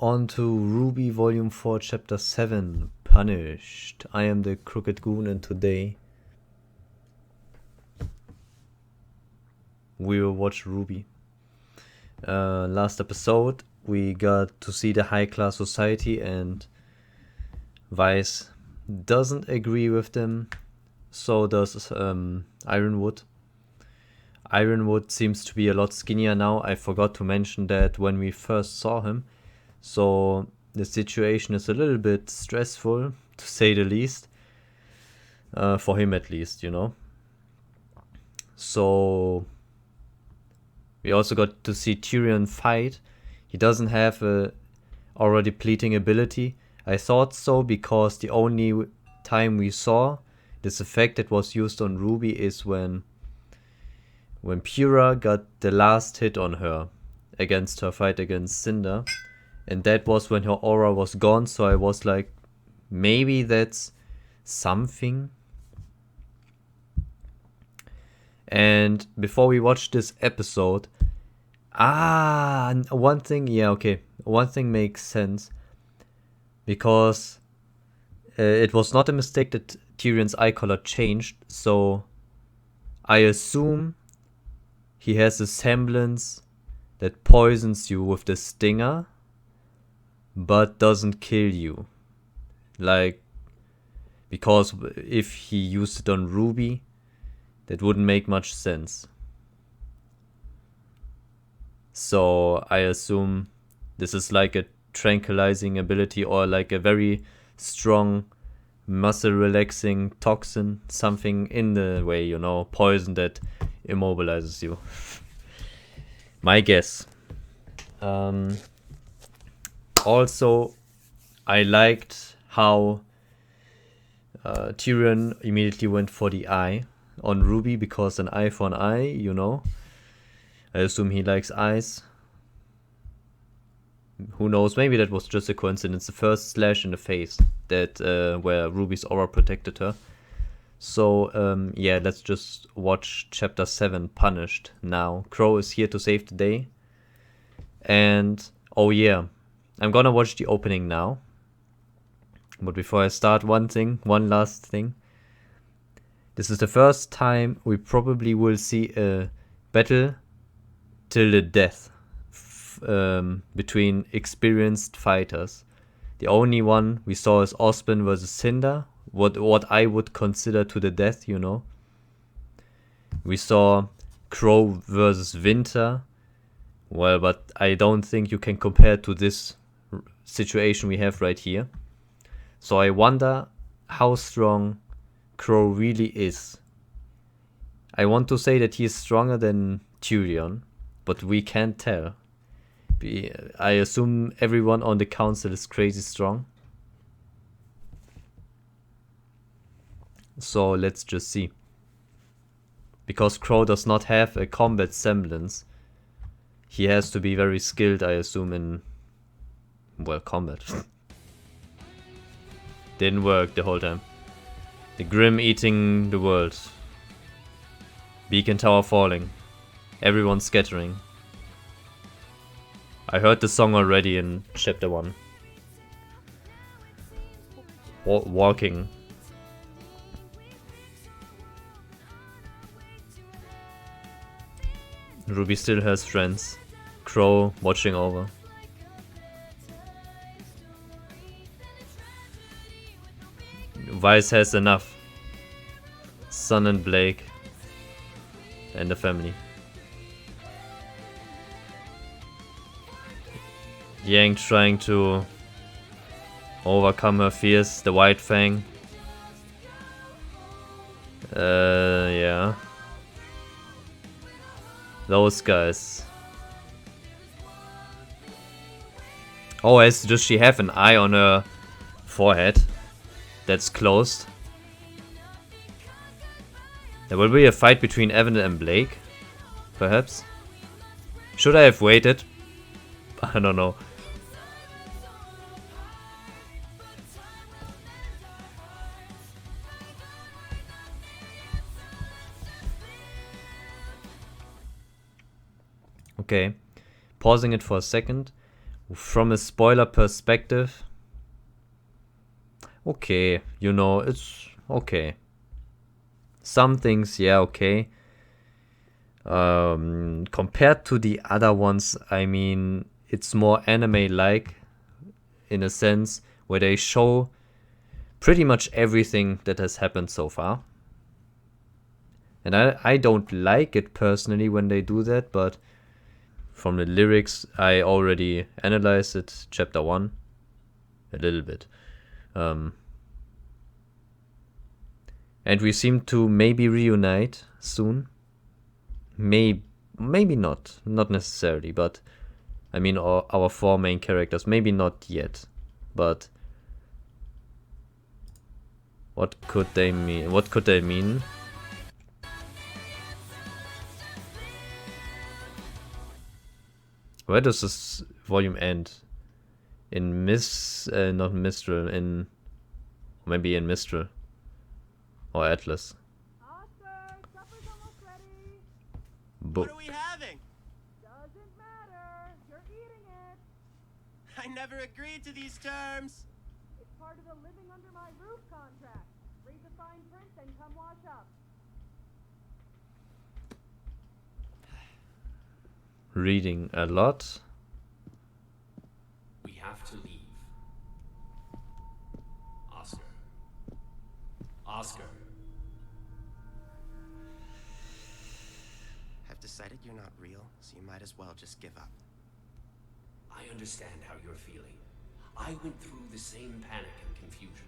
on to RWBY Volume 4, Chapter 7, Punished. I am the Crooked Goon, and today we will watch RWBY. Last episode, we got to see the high-class society, and Vice doesn't agree with them. So does Ironwood. Ironwood seems to be a lot skinnier now. I forgot to mention that when we first saw him. So the situation is a little bit stressful, to say the least. For him at least, you know. So we also got to see Tyrion fight. He doesn't have a aura depleting ability. I thought so because the only time we saw this effect that was used on RWBY is when Pura got the last hit on her against her fight against Cinder. And that was when her aura was gone, so I was like, maybe that's something. And before we watch this episode, one thing makes sense. Because it was not a mistake that Tyrion's eye color changed, so I assume he has a semblance that poisons you with the stinger, but doesn't kill you. Like, because if he used it on RWBY, that wouldn't make much sense. So I assume this is like a tranquilizing ability or like a very strong muscle relaxing toxin, something in the way, you know, poison that immobilizes you. My guess. Also, I liked how Tyrion immediately went for the eye on RWBY, because an eye for an eye, you know. I assume he likes eyes. Who knows, maybe that was just a coincidence. The first slash in the face that where RWBY's aura protected her. So yeah, let's just watch Chapter 7, Punished, now. Crow is here to save the day. And oh yeah, I'm gonna watch the opening now. But before I start, one last thing. This is the first time we probably will see a battle till the death between experienced fighters. The only one we saw is Ospen versus Cinder, what I would consider to the death, you know. We saw Crow versus Winter. Well, but I don't think you can compare to this situation we have right here. So I wonder how strong Crow really is. I want to say that he is stronger than Tyrion, but we can't tell. I assume everyone on the council is crazy strong. So let's just see. Because Crow does not have a combat semblance, he has to be very skilled, I assume, in, well, combat. Didn't work the whole time. The Grim eating the world. Beacon Tower falling. Everyone scattering. I heard the song already in Chapter 1. Walking. RWBY still has friends. Crow watching over. Vice has enough. Sun and Blake. And the family. Yang trying to overcome her fears. The White Fang. Yeah. Those guys. Oh, does she have an eye on her forehead? That's closed. There will be a fight between Evan and Blake. Perhaps. Should I have waited? I don't know. Okay. Pausing it for a second. From a spoiler perspective, okay, you know, it's okay. Some things, yeah, okay. Compared to the other ones, I mean, it's more anime-like in a sense, where they show pretty much everything that has happened so far. And I don't like it personally when they do that, but from the lyrics, I already analyzed it, chapter 1, a little bit. And we seem to maybe reunite soon. Maybe not necessarily, but I mean our 4 main characters, maybe not yet, but what could they mean? What could they mean? Where does this volume end? In not Mistral, in maybe in Mistral or Atlas. Oscar, supper's almost ready. What are we having? Doesn't matter. You're eating it. I never agreed to these terms. It's part of the living under my roof contract. Read the fine print and come wash up. Reading a lot. We have to leave. Oscar. Oscar. I've decided you're not real, so you might as well just give up. I understand how you're feeling. I went through the same panic and confusion.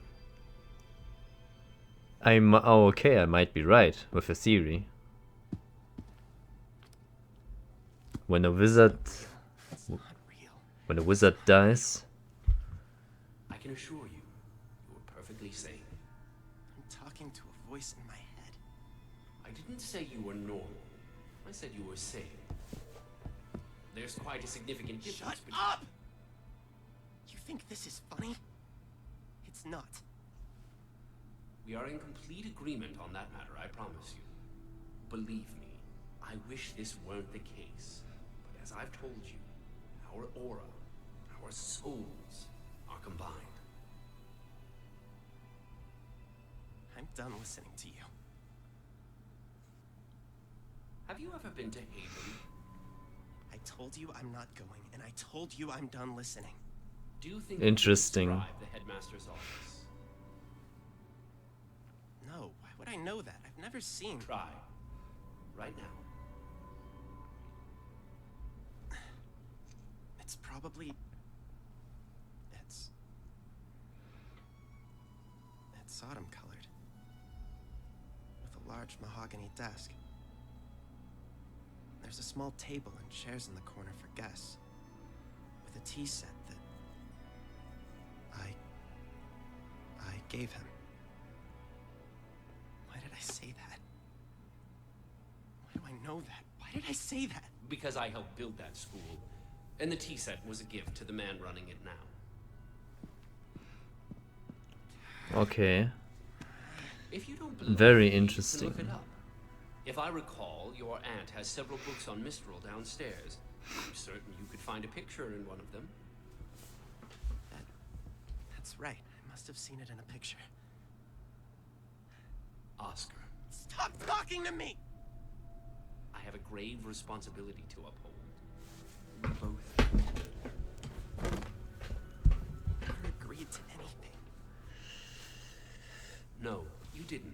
Okay, I might be right with a theory. When a wizard It's not real. when a wizard dies, I can assure you, you were perfectly sane. I'm talking to a voice in my head. I didn't say you were normal. I said you were sane. There's quite a significant difference Shut between... up! You think this is funny? It's not. We are in complete agreement on that matter, I promise you. Believe me, I wish this weren't the case. But as I've told you, our aura, our souls, are combined. I'm done listening to you. Have you ever been to Haven? I told you I'm not going, and I told you I'm done listening. Do you think Interesting. you can describe the headmaster's office? No, why would I know that? I've never seen... Try. Right now. It's probably... It's autumn colored. With a large mahogany desk. There's a small table and chairs in the corner for guests. With a tea set that... I gave him. Why did I say that? Why do I know that? Why did I say that? Because I helped build that school, and the tea set was a gift to the man running it now. okay. If you don't believe Very me, you can interesting. look it up. If I recall, your aunt has several books on Mistral downstairs. I'm certain you could find a picture in one of them. That's right. I must have seen it in a picture. Oscar, Stop talking to me! I have a grave responsibility to uphold. We both. I never agreed to anything. No, you didn't.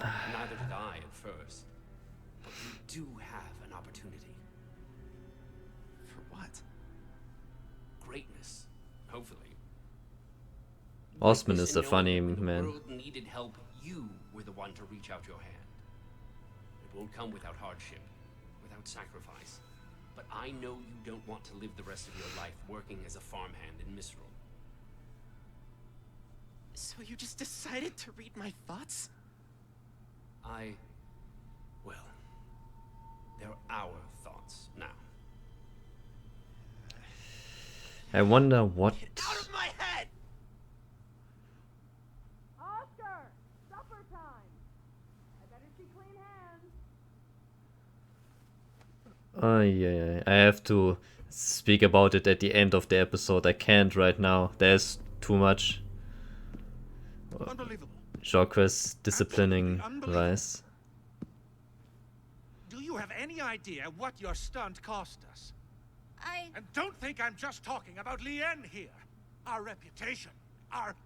Neither did I at first. But you do have an opportunity. For what? Greatness, hopefully. Osman Greatness is in a funny knowing that when man. the world needed help, you were the one to reach out your hand. It won't come without hardship, without sacrifice. But I know you don't want to live the rest of your life working as a farmhand in Mistral. So you just decided to read my thoughts? Well, they're our thoughts now. I wonder what. Get out of my head! Oscar, supper time. I better see clean hands. Yeah, I have to speak about it at the end of the episode. I can't right now. There's too much. Unbelievable. Jacques disciplining Unbelievable. Weiss. Do you have any idea what your stunt cost us? And don't think I'm just talking about Lien here. Our reputation. Our...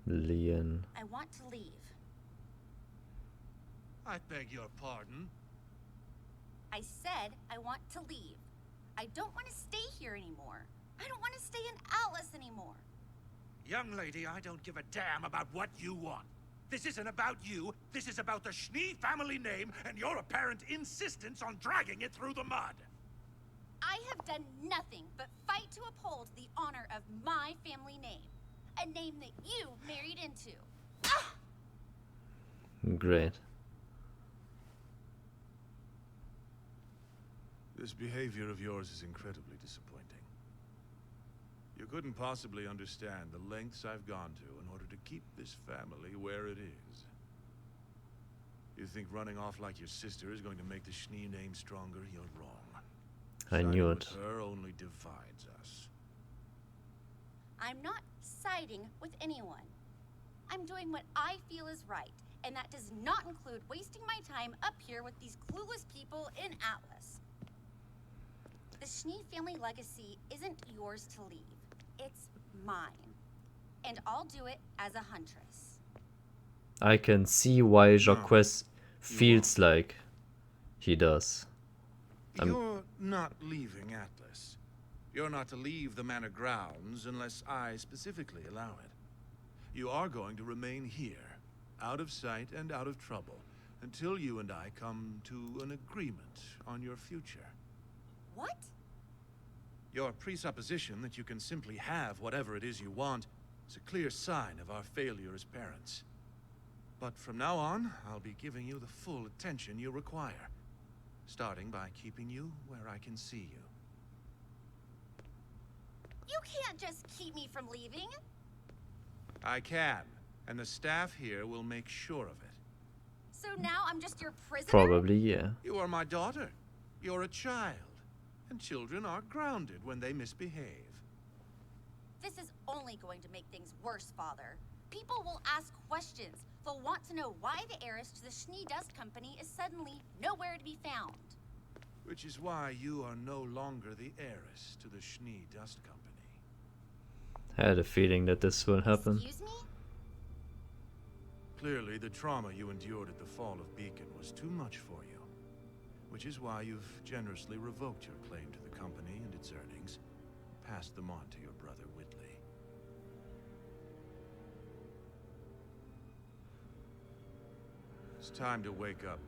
Lien. I want to leave. I beg your pardon. I said I want to leave. I don't want to stay here anymore. I don't want to stay in Atlas anymore. Young lady, I don't give a damn about what you want. This isn't about you. This is about the Schnee family name and your apparent insistence on dragging it through the mud. I have done nothing but fight to uphold the honor of my family name. A name that you married into. Ah! Great. This behavior of yours is incredibly disappointing. You couldn't possibly understand the lengths I've gone to in order to keep this family where it is. You think running off like your sister is going to make the Schnee name stronger? You're wrong. I knew Siding it. with her only divides us. I'm not siding with anyone. I'm doing what I feel is right, and that does not include wasting my time up here with these clueless people in Atlas. The Schnee family legacy isn't yours to leave. It's mine. And I'll do it as a huntress. I can see why Jacques feels like he does. You're not leaving Atlas. You're not to leave the manor grounds unless I specifically allow it. You are going to remain here, out of sight and out of trouble, until you and I come to an agreement on your future. What? Your presupposition that you can simply have whatever it is you want is a clear sign of our failure as parents. But from now on, I'll be giving you the full attention you require, starting by keeping you where I can see you. You can't just keep me from leaving. I can, and the staff here will make sure of it. So now I'm just your prisoner? Probably, yeah. You are my daughter. You're a child. And children are grounded when they misbehave. This is only going to make things worse, Father. People will ask questions. They'll want to know why the heiress to the Schnee Dust Company is suddenly nowhere to be found. Which is why you are no longer the heiress to the Schnee Dust Company. I had a feeling that this will happen. Excuse me? Clearly, the trauma you endured at the fall of Beacon was too much for you. Which is why you've generously revoked your claim to the company and its earnings, passed them on to your brother Whitley. It's time to wake up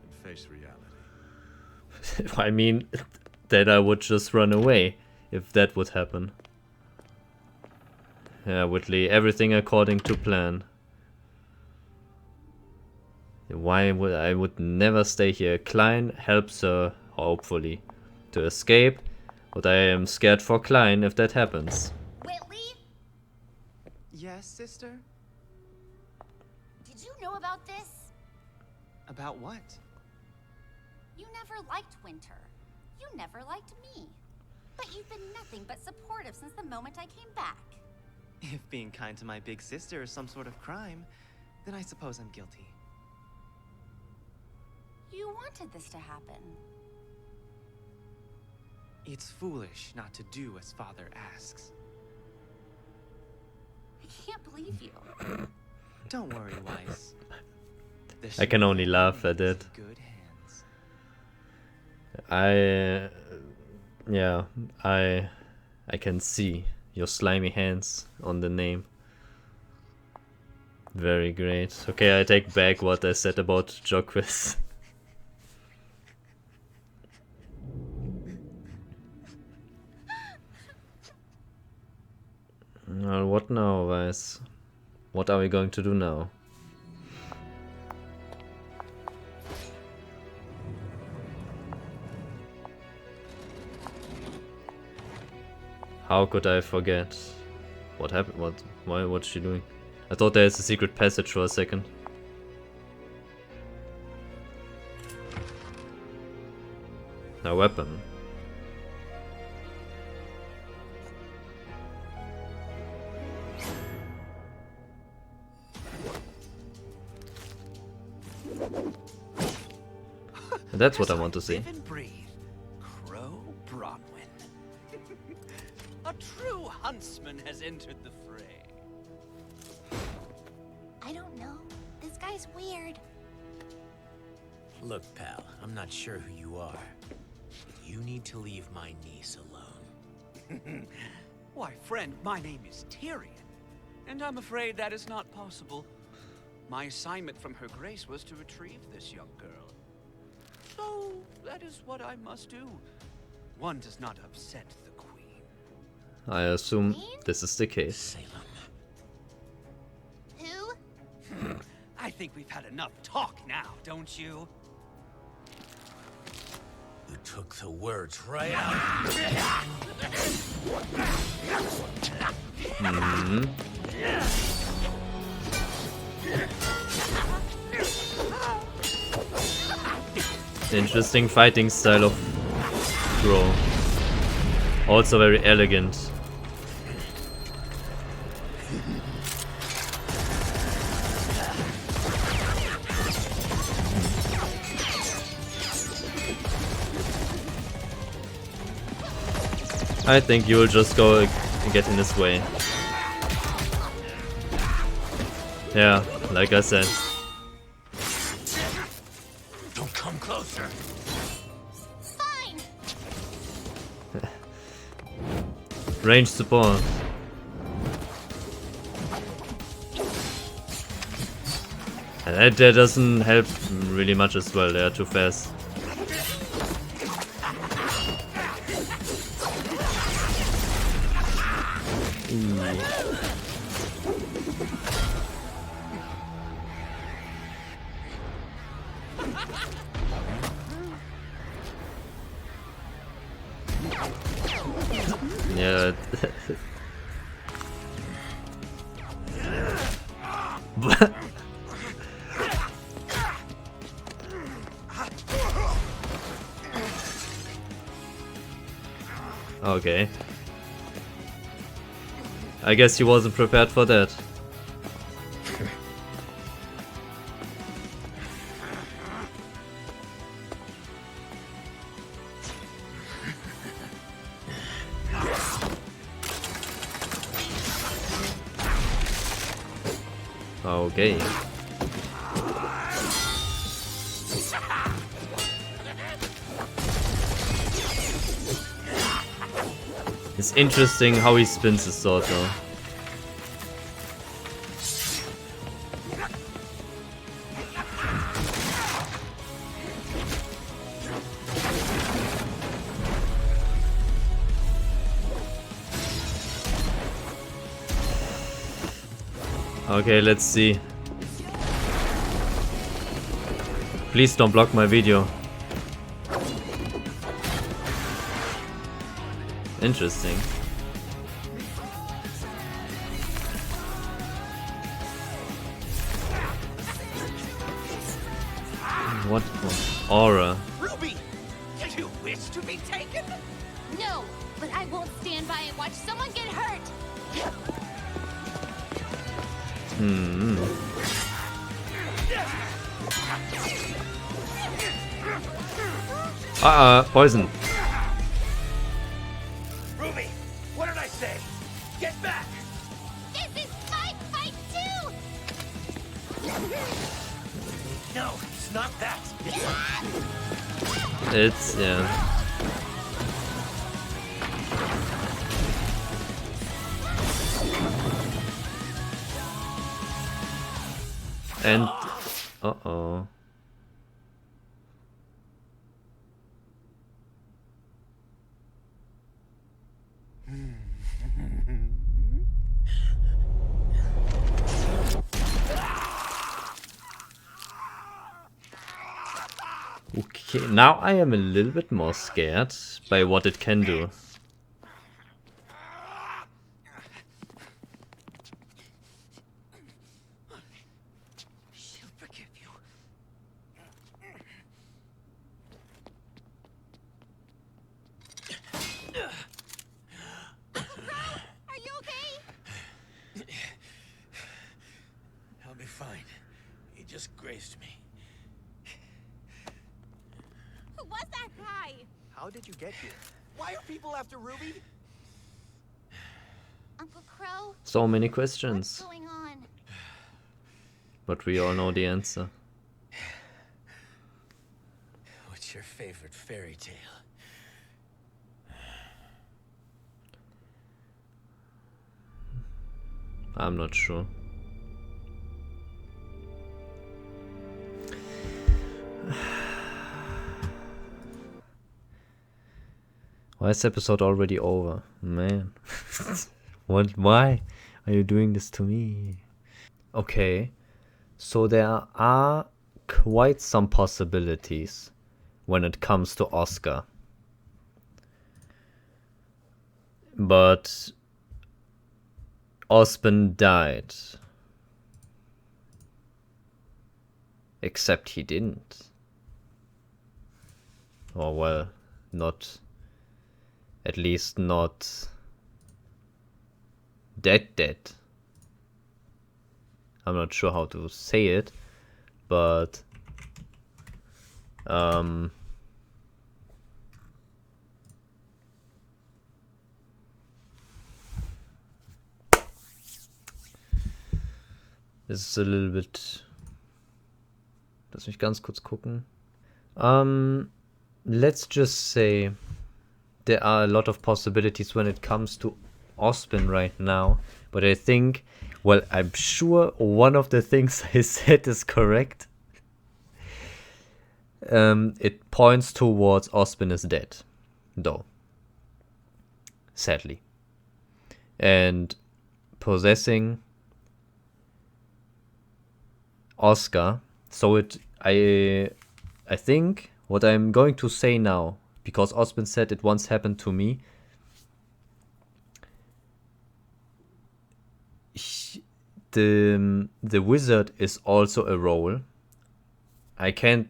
and face reality. I mean, then I would just run away if that would happen. Yeah, Whitley, everything according to plan. Why would I would never stay here? Klein helps her, hopefully, to escape, but I am scared for Klein if that happens. Whitley? Yes, sister? Did you know about this? About what? You never liked Winter. You never liked me. But you've been nothing but supportive since the moment I came back. If being kind to my big sister is some sort of crime, then I suppose I'm guilty. You wanted this to happen. It's foolish not to do as father asks. I can't believe you. Don't worry, Weiss. I can only laugh at it. Good hands. I can see your slimy hands on the name. Very great. Okay, I take back what I said about Jacques. Well, what now, Weiss? What are we going to do now? How could I forget? What happened? What's she doing? I thought there's a secret passage for a second. A weapon. That's what I want to see. Live and breathe. Crow Bronwyn. A true huntsman has entered the fray. I don't know. This guy's weird. Look, pal, I'm not sure who you are, but you need to leave my niece alone. Why, friend, my name is Tyrion, and I'm afraid that is not possible. My assignment from Her Grace was to retrieve this young girl. So, that is what I must do. One does not upset the queen. I assume this is the case. Salem. Who? I think we've had enough talk now, don't you? You took the words right out. Interesting fighting style of Crow. Also very elegant. I think you'll just go and get in his way. Yeah, like I said. Don't come closer. Fine. Range support. And that doesn't help really much as well, they are too fast. Yeah. Okay. I guess he wasn't prepared for that. Okay. It's interesting how he spins his sword though. Okay, let's see. Please don't block my video. Interesting. What aura? Ruby, did you wish to be taken? No, but I won't stand by and watch someone get hurt. Poison. Ruby, what did I say? Get back! This is my fight too. No, it's not that. It's yeah. And uh-oh. Okay, now I am a little bit more scared by what it can do. She'll forgive you. disgraced me. Who was that guy? How did you get here? Why are people after Ruby? Uncle Crow? So many What's questions, going on? but we all know the answer. What's your favorite fairy tale? I'm not sure. Why is the episode already over? Man. What? Why are you doing this to me? Okay. So there are quite some possibilities when it comes to Oscar. But Osborn died. Except he didn't. Or well, not... At least not... dead. I'm not sure how to say it, but... this is a little bit... Lass mich ganz kurz gucken. Let's just say there are a lot of possibilities when it comes to Osborn right now, but I think, well, I'm sure one of the things I said is correct. It points towards Osborn is dead, though. Sadly. And possessing Oscar, so I think what I'm going to say now, because Osborn said it once happened to me, the wizard is also a role. I can't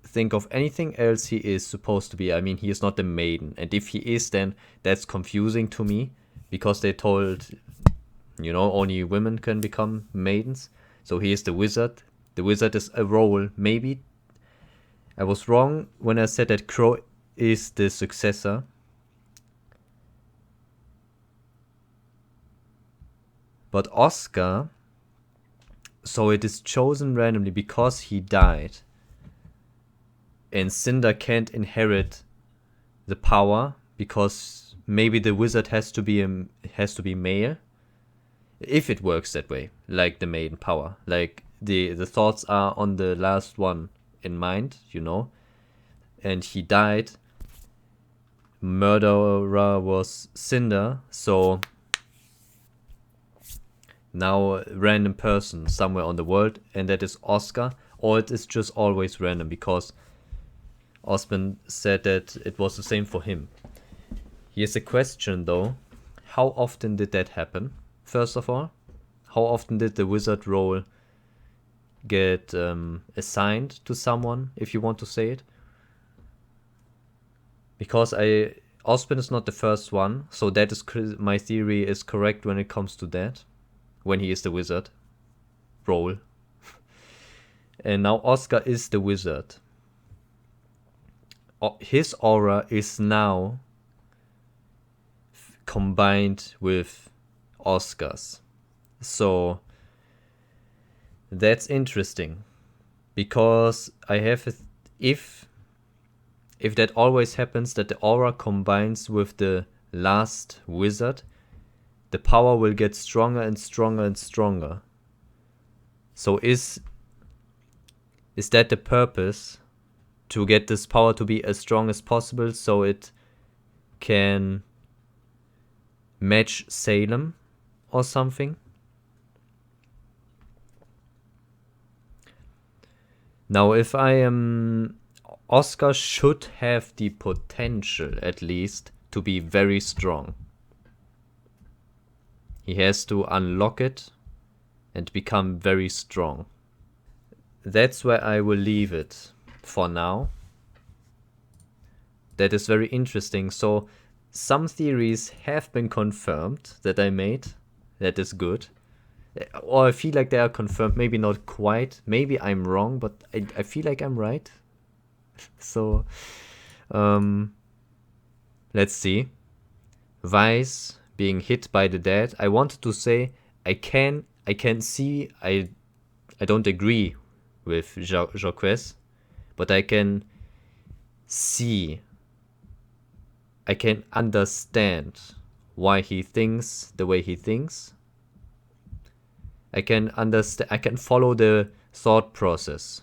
think of anything else he is supposed to be. I mean, he is not the maiden, and if he is, then that's confusing to me, because they told, you know, only women can become maidens. So he is the wizard. The wizard is a role. Maybe I was wrong when I said that Crow is the successor. But Oscar, so it is chosen randomly because he died. And Cinder can't inherit the power because maybe the wizard has to be male. If it works that way, like the maiden power. Like the thoughts are on the last one in mind, you know. And he died. Murderer was Cinder, so now a random person somewhere on the world, and that is Oscar, or it is just always random because Osborn said that it was the same for him. Here's a question though. How often did that happen? First of all, how often did the wizard role get assigned to someone, if you want to say it? Because Osborn is not the first one, so that is my theory is correct when it comes to that, when he is the wizard role. And now Oscar is the wizard. His aura is now combined with Oscar's. So that's interesting, because I have if that always happens, that the aura combines with the last wizard, the power will get stronger and stronger and stronger. So is that the purpose, to get this power to be as strong as possible so it can match Salem or something? Now, if I am... Oscar should have the potential, at least, to be very strong. He has to unlock it and become very strong. That's where I will leave it for now. That is very interesting. So some theories have been confirmed that I made. That is good. Or I feel like they are confirmed. Maybe not quite. Maybe I'm wrong, but I feel like I'm right. So, let's see. Vice being hit by the dead. I wanted to say I can see. I don't agree with Jacques, but I can see. I can understand why he thinks the way he thinks. I can understand. I can follow the thought process.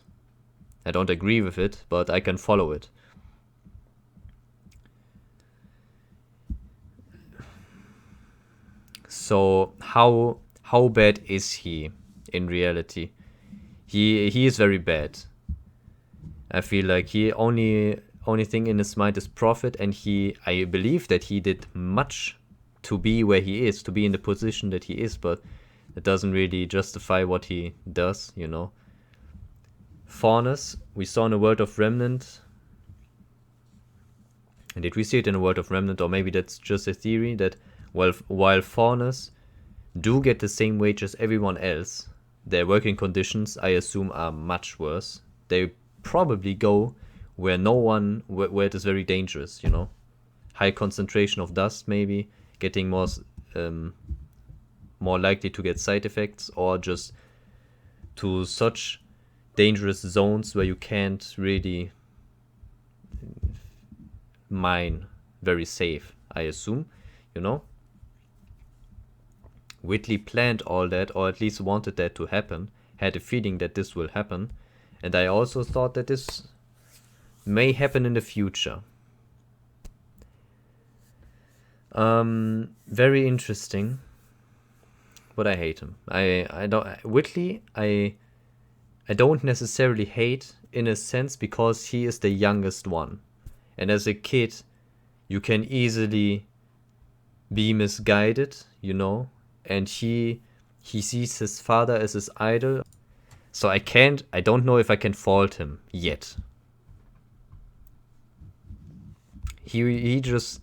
I don't agree with it, but I can follow it. So how bad is he in reality? He is very bad. I feel like he only thing in his mind is profit, and I believe that he did much to be where he is, to be in the position that he is, but it doesn't really justify what he does, you know. Fairness, we saw in the World of Remnant. And did we see it in the World of Remnant, or maybe that's just a theory, that while foreigners do get the same wage as everyone else, their working conditions, I assume, are much worse. They probably go where where it is very dangerous, you know. High concentration of dust, maybe, getting more likely to get side effects, or just to such dangerous zones where you can't really mine very safe, I assume, you know. Whitley planned all that, or at least wanted that to happen, had a feeling that this will happen, and I also thought that this may happen in the future. Very interesting, but I hate him. I don't necessarily hate in a sense, because he is the youngest one, and as a kid you can easily be misguided, you know, and he sees his father as his idol. So I don't know if I can fault him yet. He just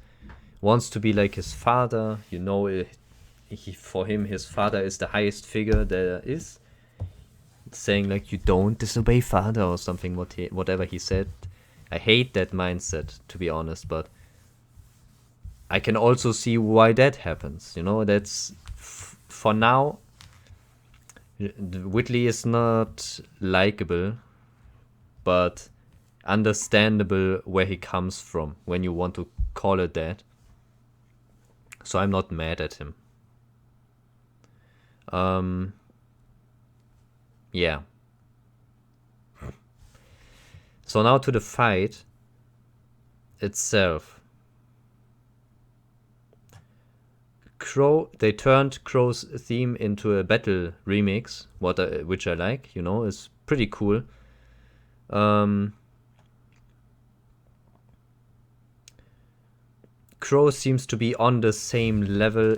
wants to be like his father, you know. For him, his father is the highest figure there is. Saying like, you don't disobey father, or something, whatever he said. I hate that mindset, to be honest, but I can also see why that happens, you know. That's for now. Whitley is not likable, but understandable where he comes from, when you want to call it that. So I'm not mad at him. Yeah. So now to the fight itself. They turned Crow's theme into a battle remix, which I like, you know, is pretty cool. Crow seems to be on the same level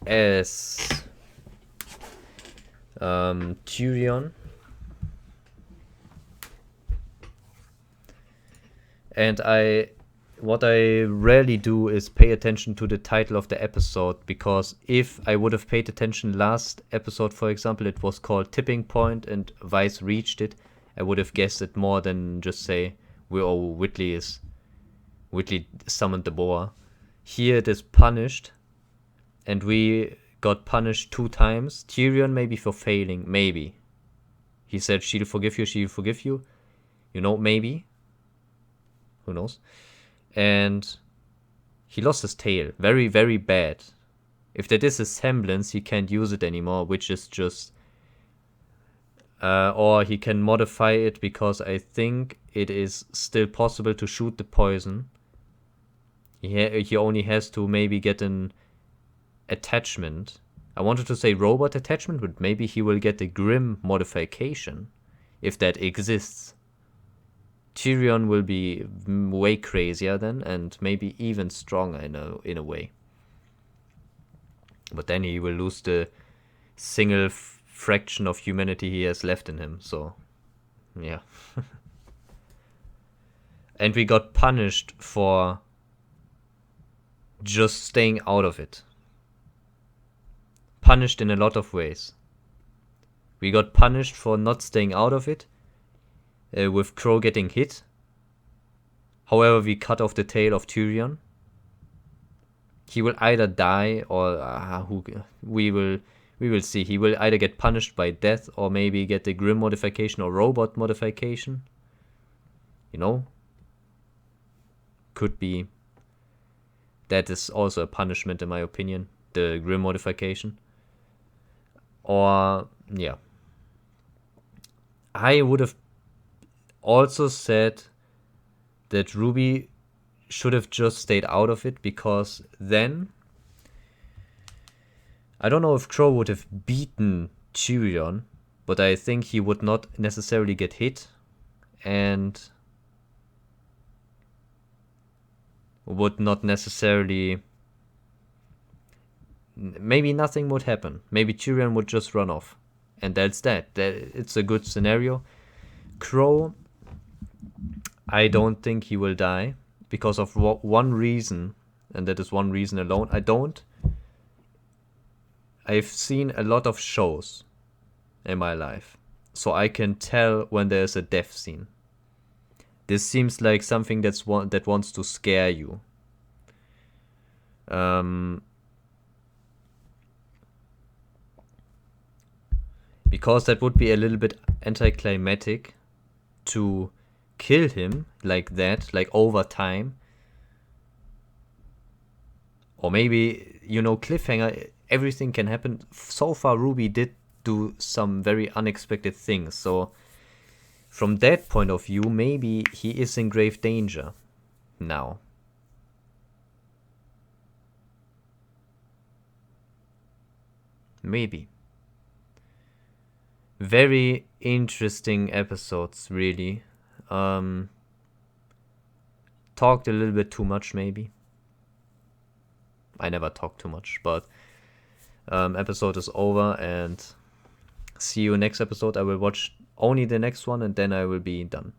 as Tyrion. And what I rarely do is pay attention to the title of the episode, because if I would have paid attention last episode, for example, it was called Tipping Point and Vice reached it, I would have guessed it more than just say, Whitley summoned the boar. Here it is punished, and we got punished 2 times. Tyrion maybe for failing, maybe. He said, she'll forgive you. You know, maybe. Who knows? And he lost his tail. Very, very bad. If that is a semblance, he can't use it anymore, which is just... or he can modify it, because I think it is still possible to shoot the poison. He only has to maybe get an attachment. I wanted to say robot attachment, but maybe he will get a Grim modification, if that exists. Tyrion will be way crazier then, and maybe even stronger in a way. But then he will lose the single fraction of humanity he has left in him, so yeah. And we got punished for just staying out of it. punished in a lot of ways. We got punished for not staying out of it, with Crow getting hit. However, we cut off the tail of Tyrion. He will either die or we will see. He will either get punished by death or maybe get the Grim modification or robot modification. You know? Could be. That is also a punishment in my opinion. The Grim modification. Or, yeah. I would have also said that RWBY should have just stayed out of it, because then I don't know if Crow would have beaten Tyrion, but I think he would not necessarily get hit and would not necessarily, maybe nothing would happen. Maybe Tyrion would just run off, and that's that. It's a good scenario. Crow, I don't think he will die because of one reason, and that is one reason alone. I've seen a lot of shows in my life, so I can tell when there's a death scene. This seems like something that wants to scare you. Because that would be a little bit anticlimactic to kill him like that, like over time. Or maybe, you know, cliffhanger, everything can happen. So far, RWBY did do some very unexpected things. So from that point of view, maybe he is in grave danger now. Maybe. Very interesting episodes, really. Talked a little bit too much, maybe. I never talk too much, but episode is over, and see you next episode. I will watch only the next one, and then I will be done.